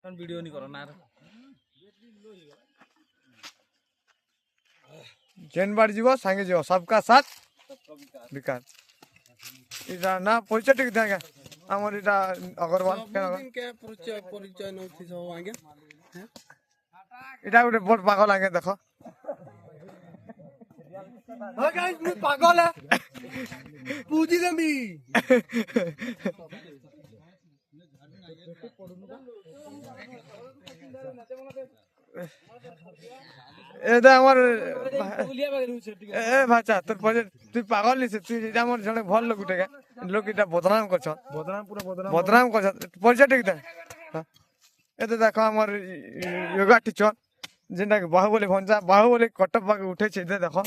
video नहीं करो ना जेन बार जीव सांगे जीव सबका साथ विकास इटा ना परिचय टिक देंगे हमर इटा अग्रवाल के परिचय नउथि सब आगे इटा गोटे बड़ पागल आगे देखो हां गाइस मु पागल है पूजी देमी एदा हमर ए भाचा तोर पजे तू पागल लिस तू हमर जने भल लोग उठेगा लोग इटा बदनाम करछ बदनाम करछ परिचय टिक दे एते देखो हमर योगा टीचर जेना बाहुबली भंजा बाहुबली कटप बाग उठे छे दे देखो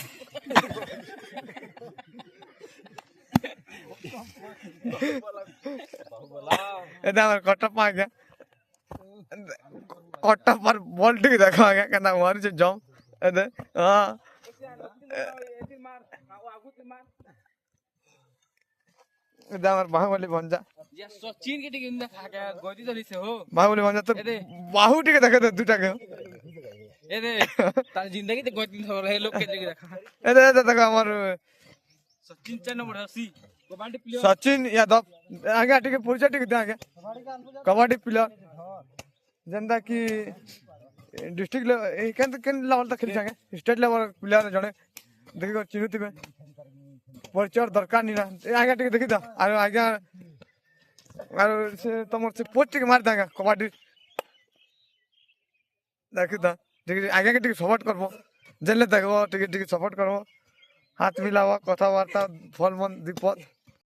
एदा हमर कटप आ गया कटप पर बॉल टिक देखो आ गया केना मारी छे जम एदे हां एदा हमर बाहुबली भंजा या सचिन के टिके इंदा खा के गोदी धरी से हो बाहुबली भंजा तो बाहु टिके देखे दे दुटा के ए रे तार जिंदगी ते गोदी धर रहे लोग के टिके देखा एदे एदे देखो हमर सचिन 4 नंबर 80 कबड्डी प्लेयर सचिन यादव आगे टिके परिचय टिके दे आगे कबड्डी प्लेयर जेंदा की डिस्ट्रिक्ट लेवल केन लेवल तक खेल जागे स्टेट लेवल प्लेयर जड़े देखो चिन्हती में परिचय दरकार नहीं ना आगे टिके देखी दो और आगे और से तुम से पोस्ट टिके मार देगा कबड्डी देखी दो टिके आगे के टिके सपोर्ट करबो जेले देखबो टिके टिके सपोर्ट करबो हाथ मिलावा कथा वार्ता फल मन दीपक